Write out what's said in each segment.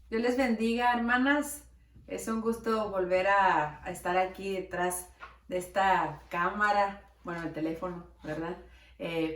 Dios les bendiga, hermanas. Es un gusto volver a estar aquí detrás de esta cámara, bueno, el teléfono, ¿verdad?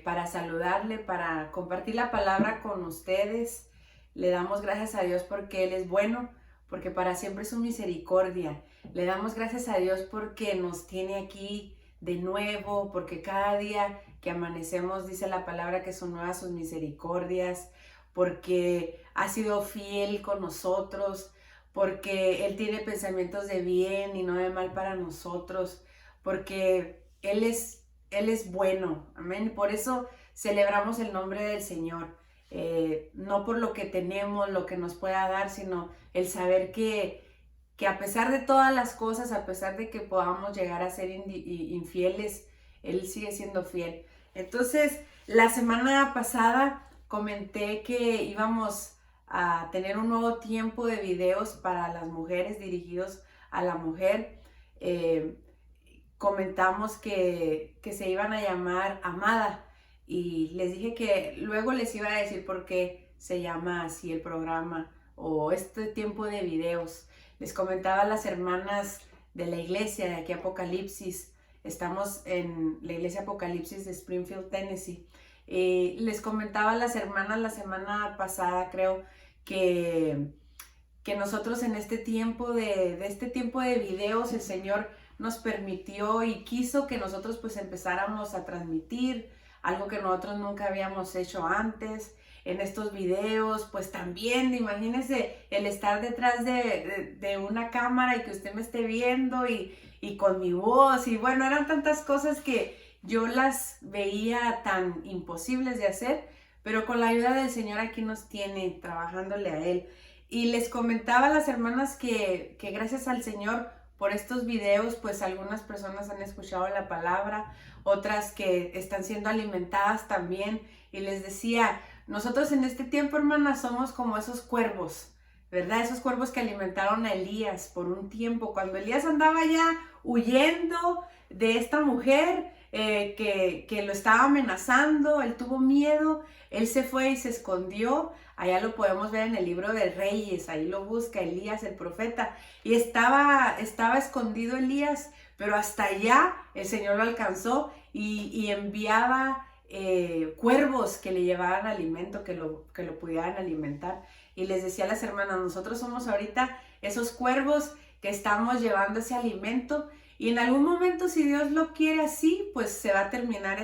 Para saludarle, para compartir la palabra con ustedes. Le damos gracias a Dios porque Él es bueno, porque para siempre es su misericordia. Le damos gracias a Dios porque nos tiene aquí de nuevo, porque cada día que amanecemos dice la palabra que son nuevas sus misericordias, porque ha sido fiel con nosotros, porque Él tiene pensamientos de bien y no de mal para nosotros, porque Él es bueno, amén. Por eso celebramos el nombre del Señor, no por lo que tenemos, lo que nos pueda dar, sino el saber que a pesar de todas las cosas, a pesar de que podamos llegar a ser infieles, Él sigue siendo fiel. Entonces, la semana pasada comenté que íbamos a tener un nuevo tiempo de videos para las mujeres, dirigidos a la mujer. Eh, Comentamos que se iban a llamar Amada y les dije que luego les iba a decir por qué se llama así el programa o este tiempo de videos. Les comentaba a las hermanas de la iglesia de aquí Apocalipsis. Estamos en la iglesia Apocalipsis de Springfield, Tennessee. Les comentaba a las hermanas la semana pasada, creo, que, que nosotros en este tiempo de este tiempo de videos, el Señor nos permitió y quiso que nosotros pues empezáramos a transmitir algo que nosotros nunca habíamos hecho antes. En estos videos, pues también, imagínense el estar detrás de una cámara y que usted me esté viendo y con mi voz, y bueno, eran tantas cosas que yo las veía tan imposibles de hacer, pero con la ayuda del Señor aquí nos tiene trabajándole a Él. Y les comentaba a las hermanas que gracias al Señor por estos videos, pues algunas personas han escuchado la palabra, otras que están siendo alimentadas también. Y les decía, nosotros en este tiempo, hermanas, somos como esos cuervos, ¿verdad? Esos cuervos que alimentaron a Elías por un tiempo, cuando Elías andaba ya huyendo de esta mujer que lo estaba amenazando, él tuvo miedo, él se fue y se escondió. Allá lo podemos ver en el libro de Reyes, ahí lo busca Elías el profeta. Y estaba escondido Elías, pero hasta allá el Señor lo alcanzó y enviaba cuervos que le llevaran alimento, que lo pudieran alimentar. Y les decía a las hermanas, nosotros somos ahorita esos cuervos que estamos llevando ese alimento, y en algún momento, si Dios lo quiere así, pues se va a terminar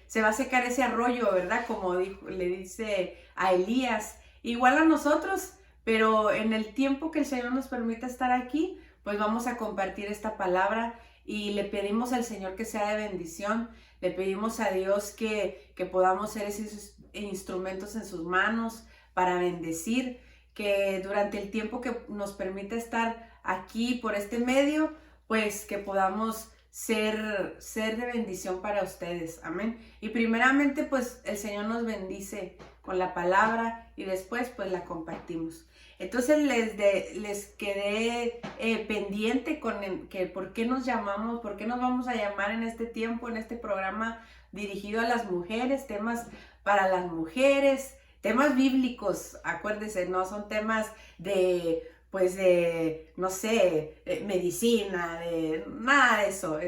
se va a secar ese arroyo, ¿verdad? Como le dice a Elías, igual a nosotros, pero en el tiempo que el Señor nos permita estar aquí, pues vamos a compartir esta palabra y le pedimos al Señor que sea de bendición, le pedimos a Dios que podamos ser esos instrumentos en sus manos para bendecir, que durante el tiempo que nos permita estar aquí por este medio, pues que podamos ser de bendición para ustedes, amén. Y primeramente pues el Señor nos bendice con la palabra y después pues la compartimos. Entonces les quedé pendiente que por qué nos llamamos, por qué nos vamos a llamar en este tiempo, en este programa dirigido a las mujeres, temas para las mujeres, temas bíblicos, acuérdense, no son temas de pues de, no sé, medicina, de nada de eso,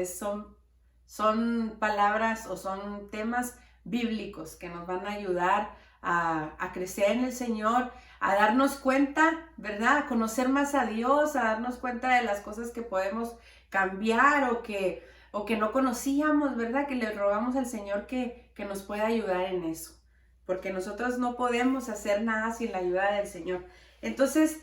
son palabras o son temas bíblicos que nos van a ayudar a crecer en el Señor, a darnos cuenta, ¿verdad? A conocer más a Dios, a darnos cuenta de las cosas que podemos cambiar o que no conocíamos, ¿verdad? Que le rogamos al Señor que nos pueda ayudar en eso, porque nosotros no podemos hacer nada sin la ayuda del Señor. Entonces,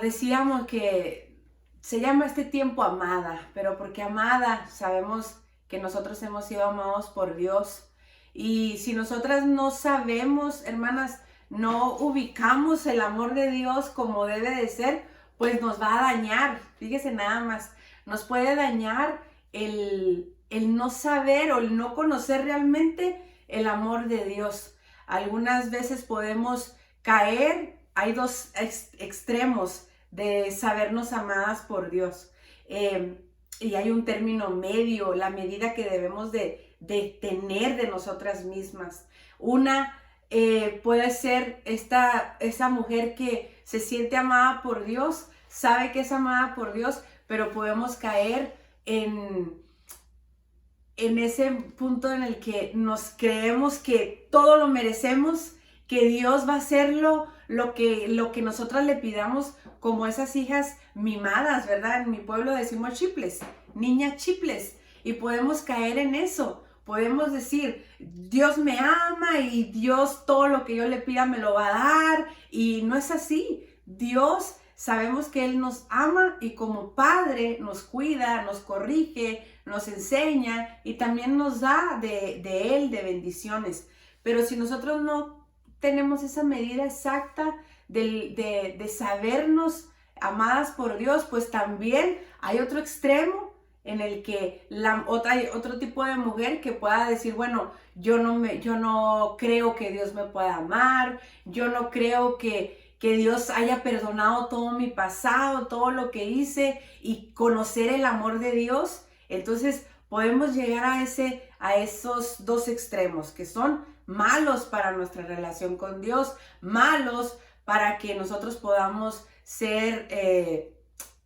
decíamos que se llama este tiempo Amada, pero porque amada sabemos que nosotros hemos sido amados por Dios. Y si nosotras no sabemos, hermanas, no ubicamos el amor de Dios como debe de ser, pues nos va a dañar. Fíjese nada más, nos puede dañar el no saber o el no conocer realmente el amor de Dios. Algunas veces podemos caer. Hay dos extremos de sabernos amadas por Dios. Y hay un término medio, la medida que debemos de tener de nosotras mismas. Una puede ser esa mujer que se siente amada por Dios, sabe que es amada por Dios, pero podemos caer en ese punto en el que nos creemos que todo lo merecemos, que Dios va a hacer lo que nosotras le pidamos, como esas hijas mimadas, ¿verdad? En mi pueblo decimos chiples, niña chiples, y podemos caer en eso. Podemos decir, Dios me ama y Dios todo lo que yo le pida me lo va a dar, y no es así. Dios, sabemos que Él nos ama y como Padre nos cuida, nos corrige, nos enseña y también nos da de Él, de bendiciones. Pero si nosotros no tenemos esa medida exacta de sabernos amadas por Dios, pues también hay otro extremo en el que otro tipo de mujer que pueda decir, bueno, yo no creo que Dios me pueda amar, yo no creo que Dios haya perdonado todo mi pasado, todo lo que hice y conocer el amor de Dios. Entonces podemos llegar a esos dos extremos que son malos para nuestra relación con Dios, malos para que nosotros podamos ser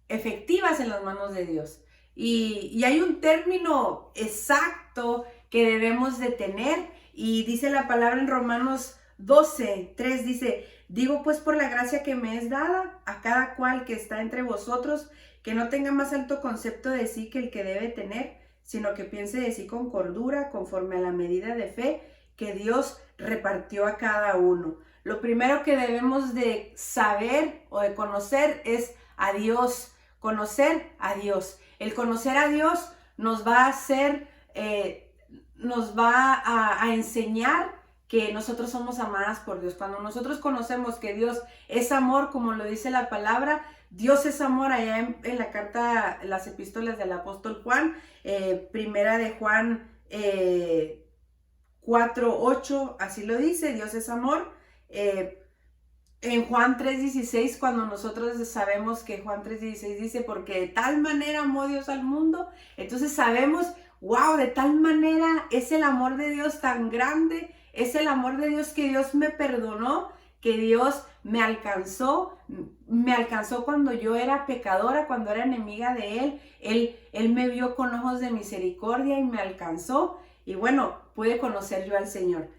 efectivas en las manos de Dios. Y hay un término exacto que debemos de tener, y dice la palabra en Romanos 12:3, dice, digo pues por la gracia que me es dada a cada cual que está entre vosotros, que no tenga más alto concepto de sí que el que debe tener, sino que piense de sí con cordura, conforme a la medida de fe que Dios repartió a cada uno. Lo primero que debemos de saber o de conocer es a Dios, conocer a Dios. El conocer a Dios nos va a hacer, nos va a enseñar que nosotros somos amadas por Dios. Cuando nosotros conocemos que Dios es amor, como lo dice la palabra, Dios es amor, allá en la carta, las epístolas del apóstol Juan, primera de Juan 4:8, así lo dice, Dios es amor. En Juan 3:16, cuando nosotros sabemos que Juan 3:16 dice, porque de tal manera amó Dios al mundo, entonces sabemos, wow, de tal manera es el amor de Dios tan grande, es el amor de Dios que Dios me perdonó, que Dios me alcanzó cuando yo era pecadora, cuando era enemiga de Él me vio con ojos de misericordia y me alcanzó, y bueno, pude conocer yo al Señor.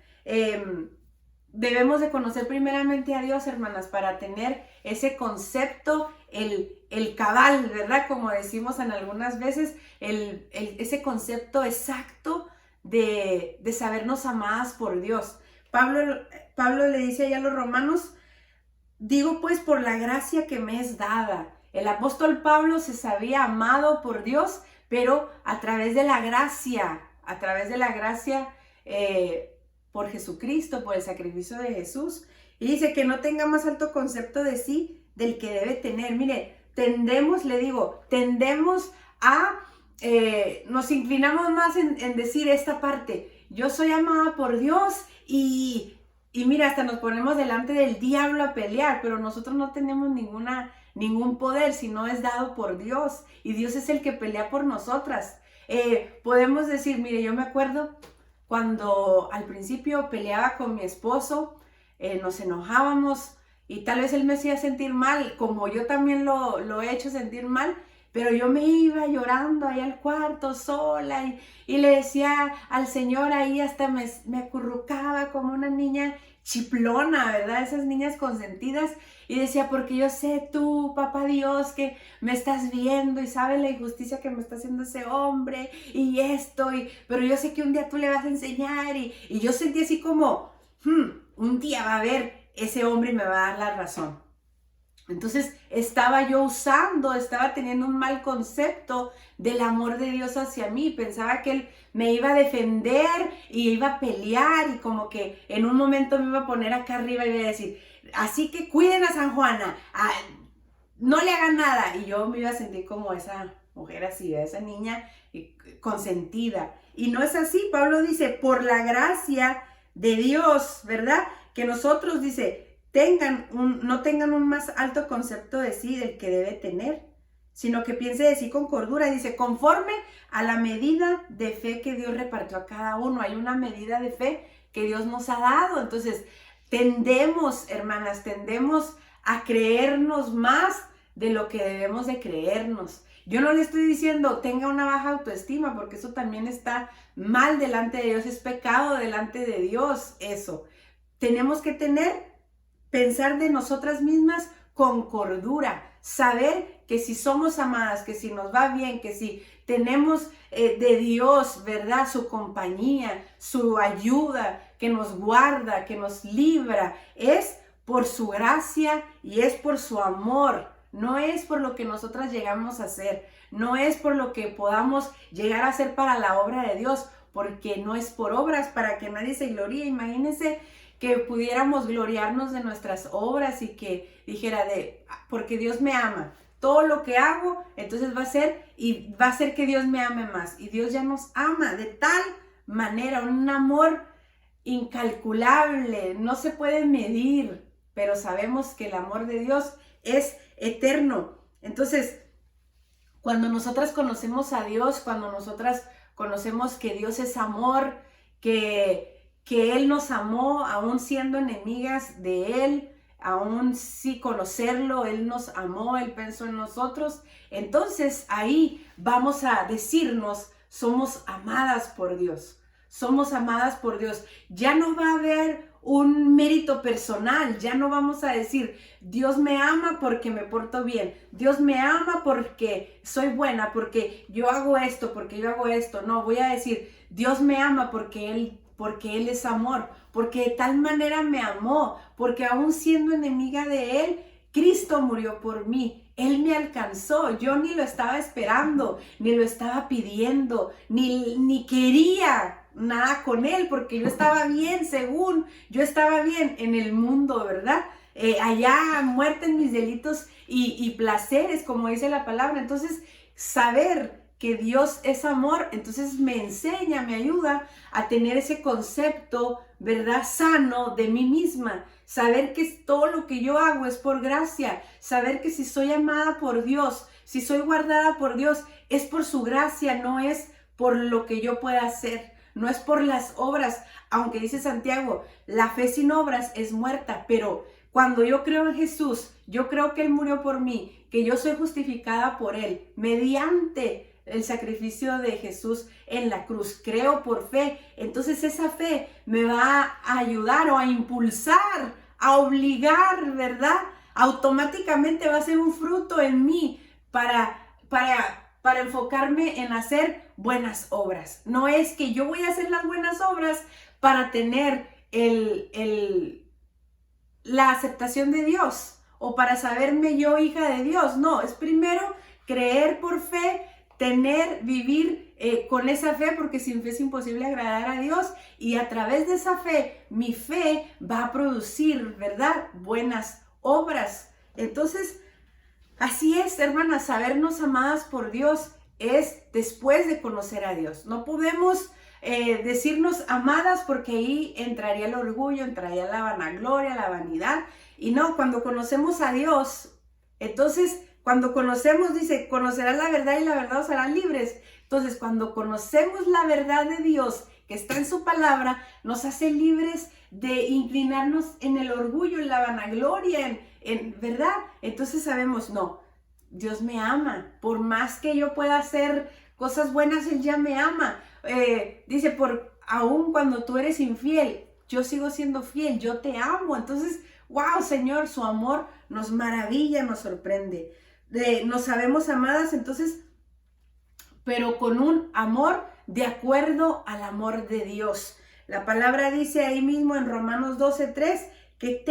Debemos de conocer primeramente a Dios, hermanas, para tener ese concepto, el cabal, ¿verdad? Como decimos en algunas veces, ese concepto exacto de sabernos amadas por Dios. Pablo le dice allá a los romanos, digo pues por la gracia que me es dada. El apóstol Pablo se sabía amado por Dios, pero a través de la gracia, por Jesucristo, por el sacrificio de Jesús. Y dice que no tenga más alto concepto de sí del que debe tener. Mire, tendemos a, nos inclinamos más en decir esta parte, yo soy amada por Dios y mira, hasta nos ponemos delante del diablo a pelear, pero nosotros no tenemos ningún poder, sino es dado por Dios, y Dios es el que pelea por nosotras. Podemos decir, mire, yo me acuerdo cuando al principio peleaba con mi esposo, nos enojábamos y tal vez él me hacía sentir mal, como yo también lo he hecho sentir mal, pero yo me iba llorando ahí al cuarto sola y le decía al Señor ahí, hasta me acurrucaba como una niña chiplona, ¿verdad? Esas niñas consentidas, y decía, porque yo sé tú, papá Dios, que me estás viendo y sabes la injusticia que me está haciendo ese hombre y esto, pero yo sé que un día tú le vas a enseñar, y yo sentí así como, un día va a haber ese hombre y me va a dar la razón. Entonces estaba teniendo un mal concepto del amor de Dios hacia mí. Pensaba que Él me iba a defender y iba a pelear, y como que en un momento me iba a poner acá arriba y iba a decir, así que cuiden a San Juana, no le hagan nada. Y yo me iba a sentir como esa mujer así, esa niña consentida. Y no es así. Pablo dice, por la gracia de Dios, ¿verdad? Que nosotros, dice, no tengan un más alto concepto de sí del que debe tener, sino que piense de sí con cordura. Dice, conforme a la medida de fe que Dios repartió a cada uno. Hay una medida de fe que Dios nos ha dado. Entonces, tendemos, hermanas, a creernos más de lo que debemos de creernos. Yo no le estoy diciendo tenga una baja autoestima, porque eso también está mal delante de Dios, es pecado delante de Dios eso. Tenemos que pensar de nosotras mismas con cordura, saber que si somos amadas, que si nos va bien, que si tenemos de Dios, ¿verdad? Su compañía, su ayuda, que nos guarda, que nos libra, es por su gracia y es por su amor. No es por lo que nosotras llegamos a hacer, no es por lo que podamos llegar a hacer para la obra de Dios, porque no es por obras para que nadie se gloríe. Imagínense que pudiéramos gloriarnos de nuestras obras y que dijera porque Dios me ama, todo lo que hago, entonces va a ser que Dios me ame más. Y Dios ya nos ama de tal manera, un amor incalculable, no se puede medir, pero sabemos que el amor de Dios es eterno. Entonces, cuando nosotras conocemos a Dios, cuando nosotras conocemos que Dios es amor, que Él nos amó aún siendo enemigas de Él, aún sin conocerlo, Él nos amó, Él pensó en nosotros, entonces ahí vamos a decirnos, somos amadas por Dios. Somos amadas por Dios. Ya no va a haber un mérito personal, ya no vamos a decir, Dios me ama porque me porto bien, Dios me ama porque soy buena, porque yo hago esto, porque yo hago esto. No, voy a decir, Dios me ama porque Él es amor, porque de tal manera me amó, porque aún siendo enemiga de Él, Cristo murió por mí. Él me alcanzó, yo ni lo estaba esperando, ni lo estaba pidiendo, ni quería nada con Él, porque yo estaba bien, según yo estaba bien en el mundo, ¿verdad? Allá muerta en mis delitos y placeres, como dice la palabra. Entonces, saber que Dios es amor, entonces me enseña, me ayuda a tener ese concepto, ¿verdad? Sano de mí misma. Saber que todo lo que yo hago es por gracia. Saber que si soy amada por Dios, si soy guardada por Dios, es por su gracia, no es por lo que yo pueda hacer. No es por las obras, aunque dice Santiago, la fe sin obras es muerta, pero cuando yo creo en Jesús, yo creo que Él murió por mí, que yo soy justificada por Él, mediante el sacrificio de Jesús en la cruz, creo por fe, entonces esa fe me va a ayudar o a impulsar, a obligar, ¿verdad? Automáticamente va a ser un fruto en mí para enfocarme en hacer buenas obras. No es que yo voy a hacer las buenas obras para tener la aceptación de Dios o para saberme yo hija de Dios. No, es primero creer por fe, vivir con esa fe, porque sin fe es imposible agradar a Dios, y a través de esa fe, mi fe va a producir, ¿verdad? Buenas obras. Entonces, así es, hermanas, sabernos amadas por Dios es después de conocer a Dios. No podemos decirnos amadas, porque ahí entraría el orgullo, entraría la vanagloria, la vanidad. Y no, cuando conocemos a Dios, entonces cuando conocemos, dice, conocerás la verdad y la verdad os hará libres. Entonces, cuando conocemos la verdad de Dios que está en su palabra, nos hace libres de inclinarnos en el orgullo, en la vanagloria, ¿verdad? Entonces sabemos, no, Dios me ama. Por más que yo pueda hacer cosas buenas, Él ya me ama. Dice, aún cuando tú eres infiel, yo sigo siendo fiel, yo te amo. Entonces, wow, Señor, su amor nos maravilla, nos sorprende. Nos sabemos amadas, entonces, pero con un amor de acuerdo al amor de Dios. La palabra dice ahí mismo en Romanos 12:3, que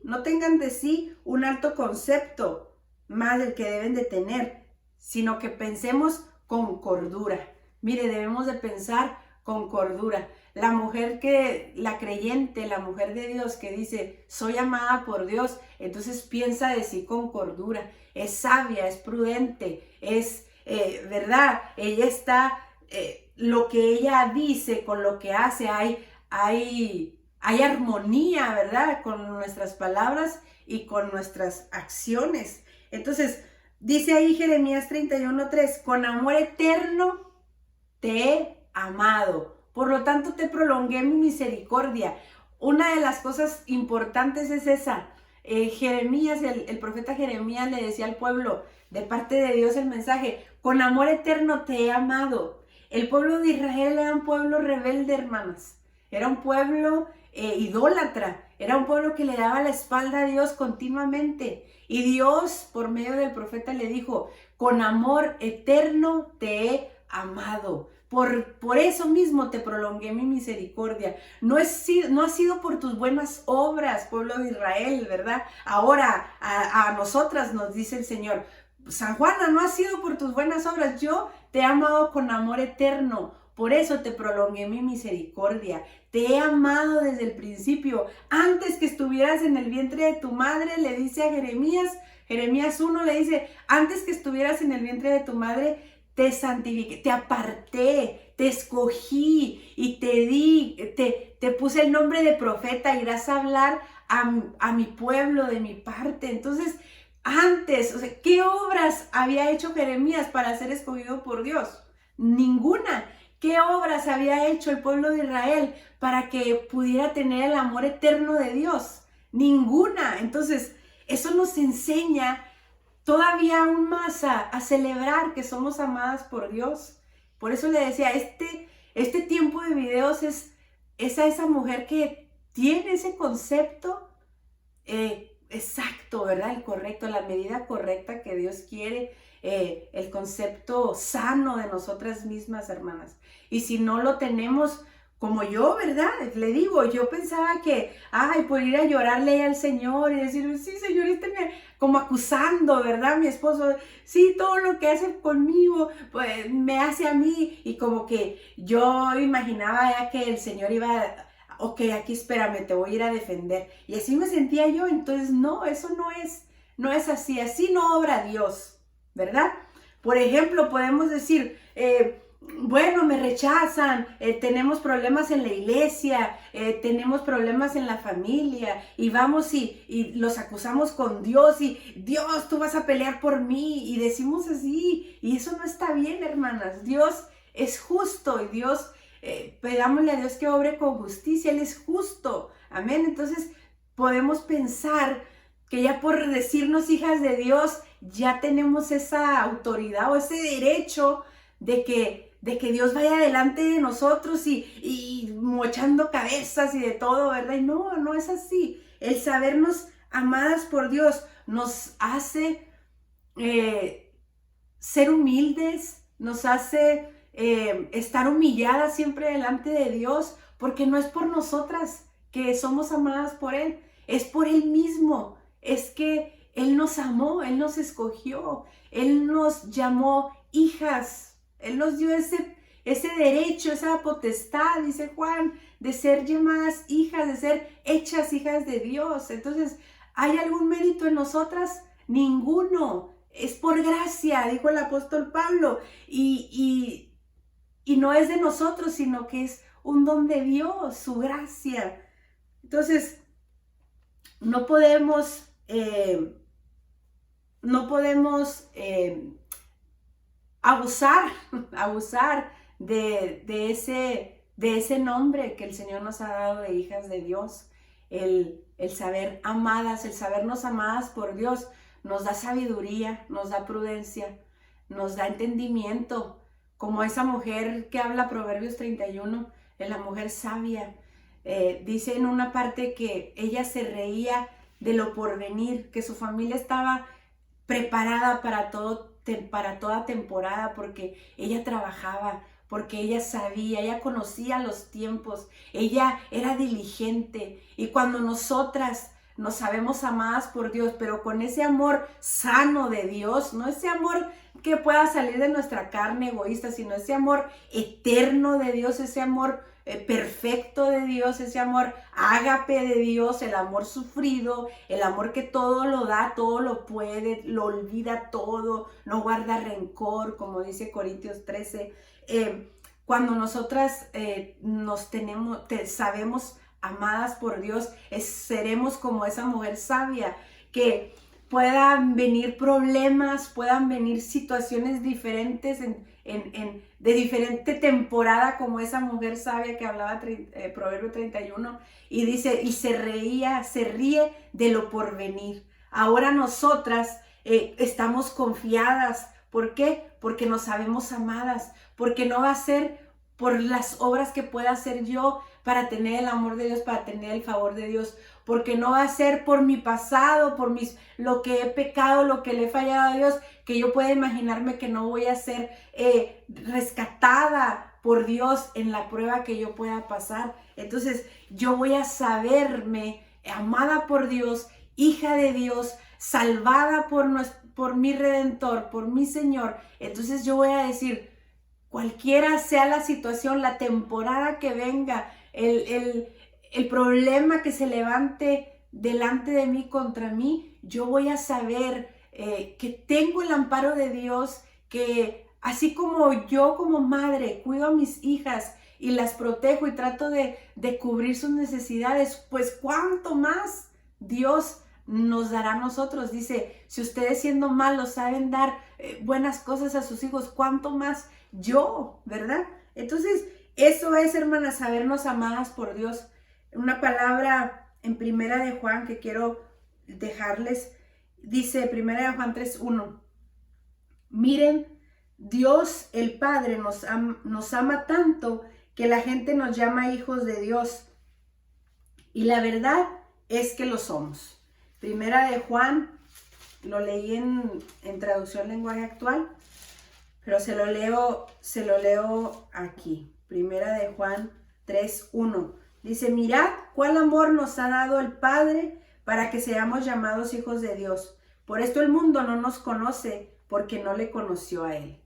no tengan de sí un alto concepto más del que deben de tener, sino que pensemos con cordura. Mire, debemos de pensar con cordura. La creyente, la mujer de Dios que dice, soy amada por Dios, entonces piensa de sí con cordura. Es sabia, es prudente, es verdad. Ella está, lo que ella dice con lo que hace, hay armonía, ¿verdad? Con nuestras palabras y con nuestras acciones. Entonces, dice ahí Jeremías 31:3, con amor eterno te he amado, por lo tanto te prolongué mi misericordia. Una de las cosas importantes es esa. Jeremías, el profeta Jeremías le decía al pueblo, de parte de Dios el mensaje, con amor eterno te he amado. El pueblo de Israel era un pueblo rebelde, hermanas. Era un pueblo idólatra. Era un pueblo que le daba la espalda a Dios continuamente. Y Dios, por medio del profeta, le dijo, con amor eterno te he amado. Por eso mismo te prolongué mi misericordia. No ha sido por tus buenas obras, pueblo de Israel, ¿verdad? Ahora a nosotras nos dice el Señor, San Juana, no ha sido por tus buenas obras. Yo te he amado con amor eterno. Por eso te prolongué mi misericordia. Te he amado desde el principio. Antes que estuvieras en el vientre de tu madre, le dice a Jeremías 1 le dice, antes que estuvieras en el vientre de tu madre, te santifiqué, te aparté, te escogí y te puse el nombre de profeta. Irás a hablar a mi pueblo de mi parte. Entonces, antes, o sea, ¿qué obras había hecho Jeremías para ser escogido por Dios? Ninguna. ¿Qué obras había hecho el pueblo de Israel para que pudiera tener el amor eterno de Dios? Ninguna. Entonces, eso nos enseña todavía aún más a celebrar que somos amadas por Dios. Por eso le decía, este tiempo de videos es a esa mujer que tiene ese concepto exacto, ¿verdad? El correcto, la medida correcta que Dios quiere, el concepto sano de nosotras mismas, hermanas. Y si no lo tenemos, como yo, ¿verdad? Le digo, yo pensaba que, por ir a llorarle al Señor y decir, sí, Señor, como acusando, ¿verdad? Mi esposo, sí, todo lo que hace conmigo, pues me hace a mí. Y como que yo imaginaba ya que el Señor iba ok, aquí espérame, te voy a ir a defender. Y así me sentía yo. Entonces, no, eso no es así no obra Dios, ¿verdad? Por ejemplo, podemos decir, bueno, me rechazan, tenemos problemas en la iglesia, tenemos problemas en la familia, y vamos y los acusamos con Dios, y Dios, tú vas a pelear por mí, y decimos así, y eso no está bien, hermanas. Dios es justo, y Dios, pedámosle a Dios que obre con justicia, Él es justo, amén. Entonces podemos pensar que ya por decirnos hijas de Dios, ya tenemos esa autoridad o ese derecho de que Dios vaya delante de nosotros y mochando cabezas y de todo, ¿verdad? Y no es así. El sabernos amadas por Dios nos hace ser humildes, nos hace estar humilladas siempre delante de Dios, porque no es por nosotras que somos amadas por Él, es por Él mismo. Es que Él nos amó, Él nos escogió, Él nos llamó hijas, Él nos dio ese derecho, esa potestad, dice Juan, de ser llamadas hijas, de ser hechas hijas de Dios. Entonces, ¿hay algún mérito en nosotras? Ninguno. Es por gracia, dijo el apóstol Pablo, y no es de nosotros, sino que es un don de Dios, su gracia. Entonces, no podemos abusar de ese nombre que el Señor nos ha dado de hijas de Dios. El saber amadas, el sabernos amadas por Dios nos da sabiduría, nos da prudencia, nos da entendimiento, como esa mujer que habla Proverbios 31, es la mujer sabia. Dice en una parte que ella se reía de lo porvenir, que su familia estaba preparada para toda temporada, porque ella trabajaba, porque ella sabía, ella conocía los tiempos, ella era diligente. Y cuando nosotras nos sabemos amadas por Dios, pero con ese amor sano de Dios, no ese amor que pueda salir de nuestra carne egoísta, sino ese amor eterno de Dios, ese amor perfecto de Dios, ese amor ágape de Dios, el amor sufrido, el amor que todo lo da, todo lo puede, lo olvida todo, no guarda rencor, como dice Corintios 13. Cuando nosotras sabemos amadas por Dios, seremos como esa mujer sabia que puedan venir problemas, puedan venir situaciones diferentes de diferente temporada, como esa mujer sabia que hablaba Proverbio 31, y dice, y se ríe de lo porvenir. Ahora nosotras estamos confiadas. ¿Por qué? Porque nos sabemos amadas, porque no va a ser por las obras que pueda hacer yo para tener el amor de Dios, para tener el favor de Dios, porque no va a ser por mi pasado, por lo que he pecado, lo que le he fallado a Dios, que yo pueda imaginarme que no voy a ser rescatada por Dios en la prueba que yo pueda pasar. Entonces yo voy a saberme amada por Dios, hija de Dios, salvada por mi Redentor, por mi Señor. Entonces yo voy a decir, cualquiera sea la situación, la temporada que venga, el problema que se levante delante de mí, contra mí, yo voy a saber que tengo el amparo de Dios, que así como yo como madre cuido a mis hijas y las protejo y trato de cubrir sus necesidades, pues cuánto más Dios nos dará a nosotros. Dice, si ustedes siendo malos saben dar buenas cosas a sus hijos, cuánto más yo, ¿verdad? Entonces, eso es, hermanas, sabernos amadas por Dios. Una palabra en Primera de Juan que quiero dejarles, dice Primera de Juan 3:1, miren, Dios el Padre nos ama tanto que la gente nos llama hijos de Dios, y la verdad es que lo somos. Primera de Juan, lo leí en traducción lenguaje actual, pero se lo leo aquí. Primera de Juan 3:1. Dice, mirad cuál amor nos ha dado el Padre para que seamos llamados hijos de Dios. Por esto el mundo no nos conoce, porque no le conoció a Él.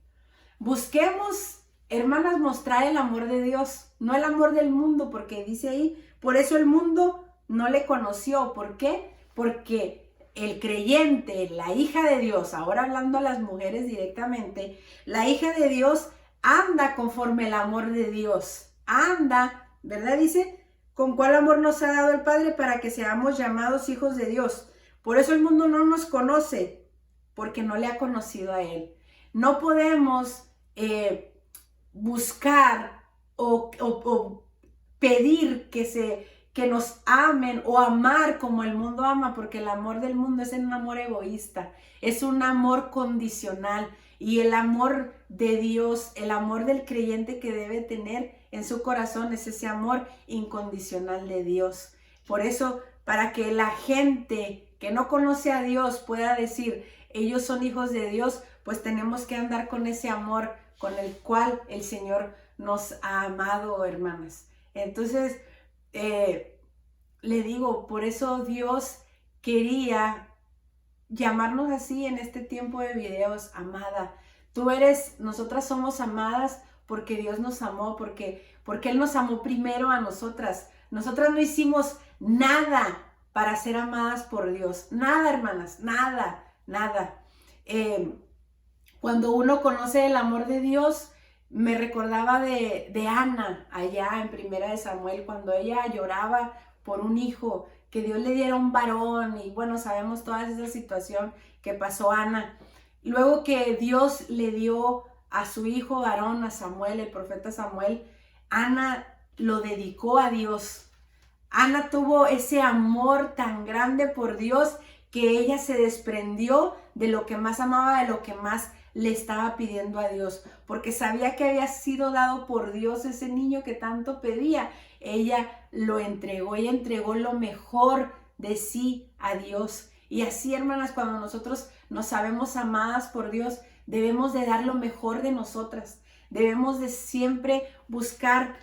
Busquemos, hermanas, mostrar el amor de Dios, no el amor del mundo, porque dice ahí, por eso el mundo no le conoció. ¿Por qué? Porque el creyente, la hija de Dios, ahora hablando a las mujeres directamente, la hija de Dios anda conforme el amor de Dios. Anda, ¿verdad? Dice, ¿con cuál amor nos ha dado el Padre para que seamos llamados hijos de Dios? Por eso el mundo no nos conoce, porque no le ha conocido a Él. No podemos buscar o pedir que nos amen o amar como el mundo ama, porque el amor del mundo es un amor egoísta, es un amor condicional, y el amor de Dios, el amor del creyente que debe tener en su corazón es ese amor incondicional de Dios. Por eso, para que la gente que no conoce a Dios pueda decir, ellos son hijos de Dios, pues tenemos que andar con ese amor con el cual el Señor nos ha amado, hermanas. Entonces, le digo, por eso Dios quería llamarnos así en este tiempo de videos, amada. Nosotras somos amadas porque Dios nos amó, porque Él nos amó primero a nosotras. Nosotras no hicimos nada para ser amadas por Dios. Nada, hermanas, nada. Cuando uno conoce el amor de Dios, me recordaba de Ana, allá en Primera de Samuel, cuando ella lloraba por un hijo, que Dios le diera un varón, y bueno, sabemos toda esa situación que pasó Ana. Luego que Dios le dio a su hijo varón, a Samuel, el profeta Samuel, Ana lo dedicó a Dios. Ana tuvo ese amor tan grande por Dios que ella se desprendió de lo que más amaba, de lo que más le estaba pidiendo a Dios, porque sabía que había sido dado por Dios ese niño que tanto pedía. Ella lo entregó, ella entregó lo mejor de sí a Dios. Y así, hermanas, cuando nosotros nos sabemos amadas por Dios, debemos de dar lo mejor de nosotras. Debemos de siempre buscar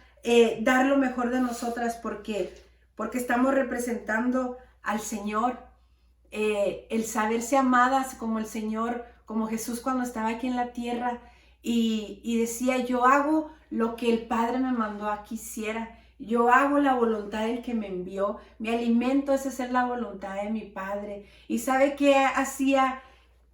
dar lo mejor de nosotras, porque estamos representando al Señor. El saberse amadas como el Señor, como Jesús cuando estaba aquí en la tierra y decía, yo hago lo que el Padre me mandó a que hiciera. Yo hago la voluntad del que me envió. Mi alimento es hacer la voluntad de mi Padre. ¿Y sabe qué hacía?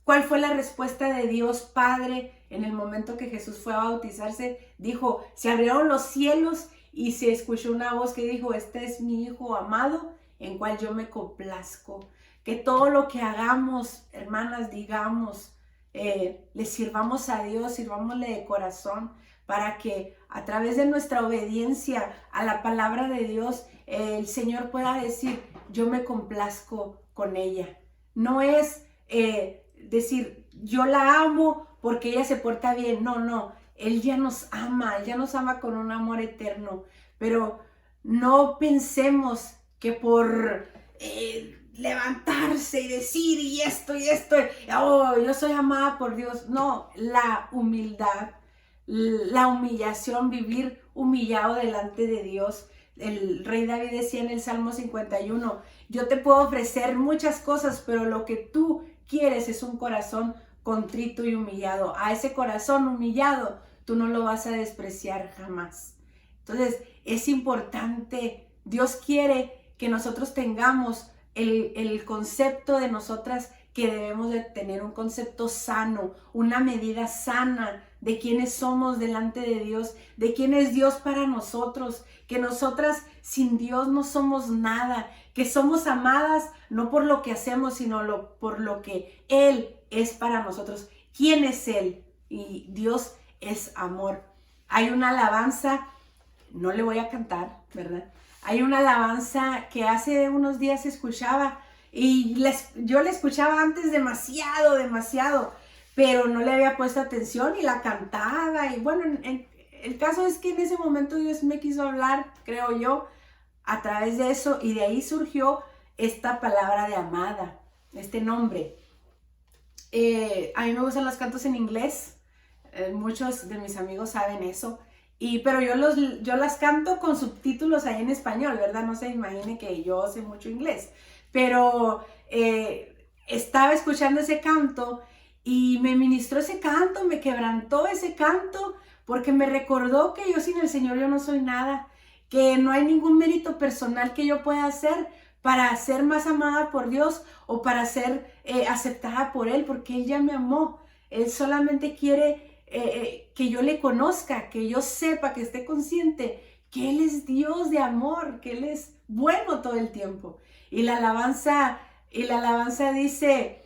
¿Cuál fue la respuesta de Dios Padre en el momento que Jesús fue a bautizarse? Dijo, se abrieron los cielos y se escuchó una voz que dijo, este es mi Hijo amado, en cual yo me complazco. que todo lo que hagamos, hermanas, digamos, le sirvamos a Dios, sirvámosle de corazón, para que a través de nuestra obediencia a la palabra de Dios, el Señor pueda decir, yo me complazco con ella. No es decir, yo la amo porque ella se porta bien. No, no. Él ya nos ama con un amor eterno. Pero no pensemos que por levantarse y decir y esto, oh, yo soy amada por Dios. No, la humildad, la humillación, vivir humillado delante de Dios. El rey David decía en el Salmo 51, yo te puedo ofrecer muchas cosas, pero lo que tú quieres es un corazón contrito y humillado. A ese corazón humillado tú no lo vas a despreciar jamás. Entonces es importante, Dios quiere que nosotros tengamos el concepto de nosotras, que debemos de tener un concepto sano, una medida sana de quiénes somos delante de Dios, de quién es Dios para nosotros, que nosotras sin Dios no somos nada, que somos amadas no por lo que hacemos, sino por lo que Él es para nosotros. ¿Quién es Él? Y Dios es amor. Hay una alabanza, no le voy a cantar, ¿verdad? Hay una alabanza que hace unos días escuchaba y yo la escuchaba antes demasiado, pero no le había puesto atención y la cantaba. Y bueno, el caso es que en ese momento Dios me quiso hablar, creo yo, a través de eso, y de ahí surgió esta palabra de amada, este nombre. A mí me gustan los cantos en inglés, muchos de mis amigos saben eso, pero yo las canto con subtítulos ahí en español, ¿verdad? No se imagine que yo sé mucho inglés, pero estaba escuchando ese canto y me ministró ese canto, me quebrantó ese canto, porque me recordó que yo sin el Señor yo no soy nada, que no hay ningún mérito personal que yo pueda hacer para ser más amada por Dios o para ser aceptada por Él, porque Él ya me amó. Él solamente quiere que yo le conozca, que yo sepa, que esté consciente que Él es Dios de amor, que Él es bueno todo el tiempo. Y la alabanza dice,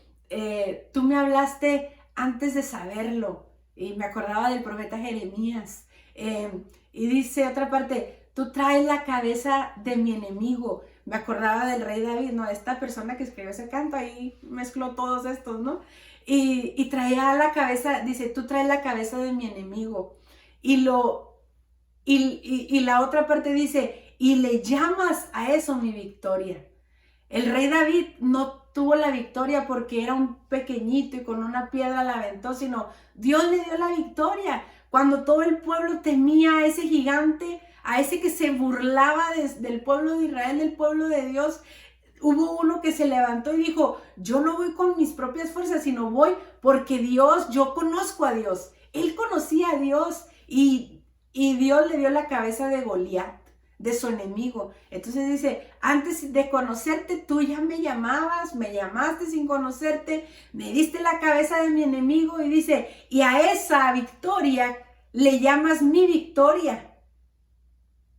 tú me hablaste antes de saberlo. Y me acordaba del profeta Jeremías. Y dice otra parte, tú traes la cabeza de mi enemigo. Me acordaba del rey David, ¿no? Esta persona que escribió ese canto, ahí mezcló todos estos, ¿no? Y traía la cabeza, dice, tú traes la cabeza de mi enemigo. Y la otra parte dice, y le llamas a eso mi victoria. El rey David no tuvo la victoria porque era un pequeñito y con una piedra la aventó, sino Dios le dio la victoria. Cuando todo el pueblo temía a ese gigante, a ese que se burlaba del pueblo de Israel, del pueblo de Dios, hubo uno que se levantó y dijo, yo no voy con mis propias fuerzas, sino voy porque Dios, yo conozco a Dios. Él conocía a Dios y Dios le dio la cabeza de Goliat, de su enemigo. Entonces dice, antes de conocerte tú ya me llamabas, me llamaste sin conocerte, me diste la cabeza de mi enemigo, y dice, y a esa victoria le llamas mi victoria.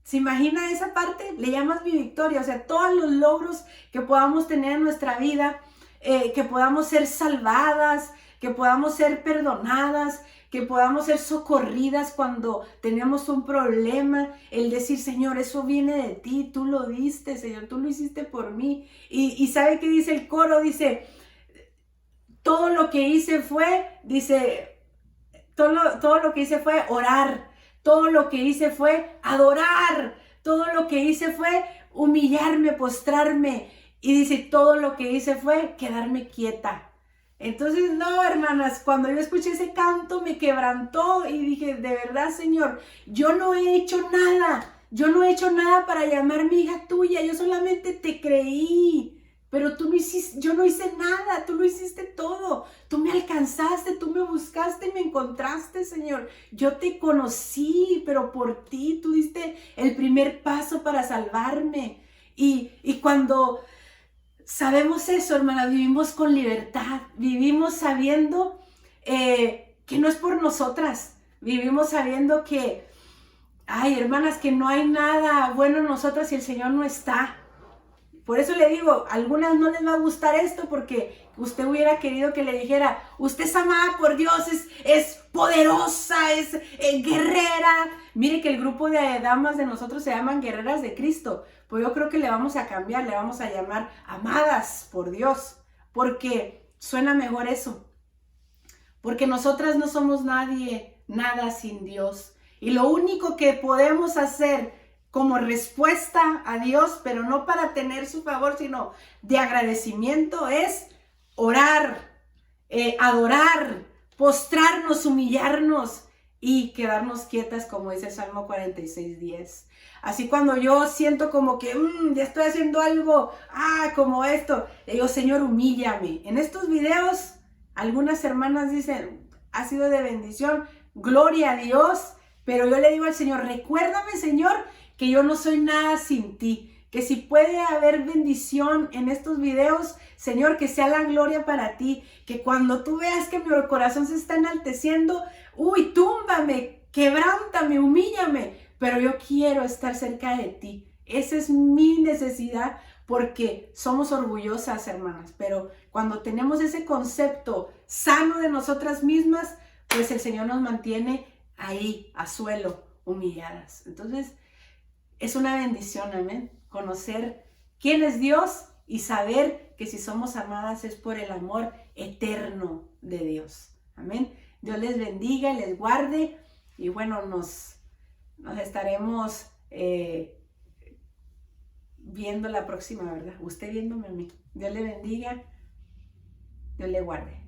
¿Se imagina esa parte? Le llamas mi victoria. O sea, todos los logros que podamos tener en nuestra vida, que podamos ser salvadas, que podamos ser perdonadas, que podamos ser socorridas cuando tenemos un problema, el decir, Señor, eso viene de ti, tú lo diste, Señor, tú lo hiciste por mí. Y ¿sabe qué dice el coro? Dice, todo lo que hice fue, todo lo que hice fue orar, todo lo que hice fue adorar, todo lo que hice fue humillarme, postrarme, y dice, todo lo que hice fue quedarme quieta. Entonces, no, hermanas, cuando yo escuché ese canto me quebrantó y dije, de verdad, Señor, yo no he hecho nada para llamarme hija tuya, yo solamente te creí, pero tú no hiciste, yo no hice nada, tú lo hiciste todo, tú me alcanzaste, tú me buscaste y me encontraste, Señor, yo te conocí, pero por ti, tú diste el primer paso para salvarme. Y cuando sabemos eso, hermanas, vivimos con libertad, vivimos sabiendo que no es por nosotras, vivimos sabiendo que, ay, hermanas, que no hay nada bueno en nosotras si el Señor no está. Por eso le digo, a algunas no les va a gustar esto porque usted hubiera querido que le dijera, usted es amada por Dios, es poderosa, es guerrera. Mire que el grupo de damas de nosotros se llaman guerreras de Cristo. Pues yo creo que le vamos a cambiar, le vamos a llamar amadas por Dios, porque suena mejor eso. Porque nosotras no somos nadie, nada sin Dios. Y lo único que podemos hacer como respuesta a Dios, pero no para tener su favor, sino de agradecimiento, es orar, adorar, postrarnos, humillarnos y quedarnos quietas, como dice el Salmo 46:10. Así cuando yo siento como que ya estoy haciendo algo, como esto, le digo, Señor, humíllame. En estos videos, algunas hermanas dicen, ha sido de bendición, gloria a Dios, pero yo le digo al Señor, recuérdame, Señor, que yo no soy nada sin ti, que si puede haber bendición en estos videos, Señor, que sea la gloria para ti, que cuando tú veas que mi corazón se está enalteciendo, túmbame, quebrántame, humíllame, pero yo quiero estar cerca de ti. Esa es mi necesidad, porque somos orgullosas, hermanas, pero cuando tenemos ese concepto sano de nosotras mismas, pues el Señor nos mantiene ahí, a suelo, humilladas. Entonces, es una bendición, amén, conocer quién es Dios y saber que si somos amadas es por el amor eterno de Dios, amén. Dios les bendiga, les guarde y bueno, nos estaremos viendo la próxima, ¿verdad? Usted viéndome a mí. Dios le bendiga, Dios le guarde.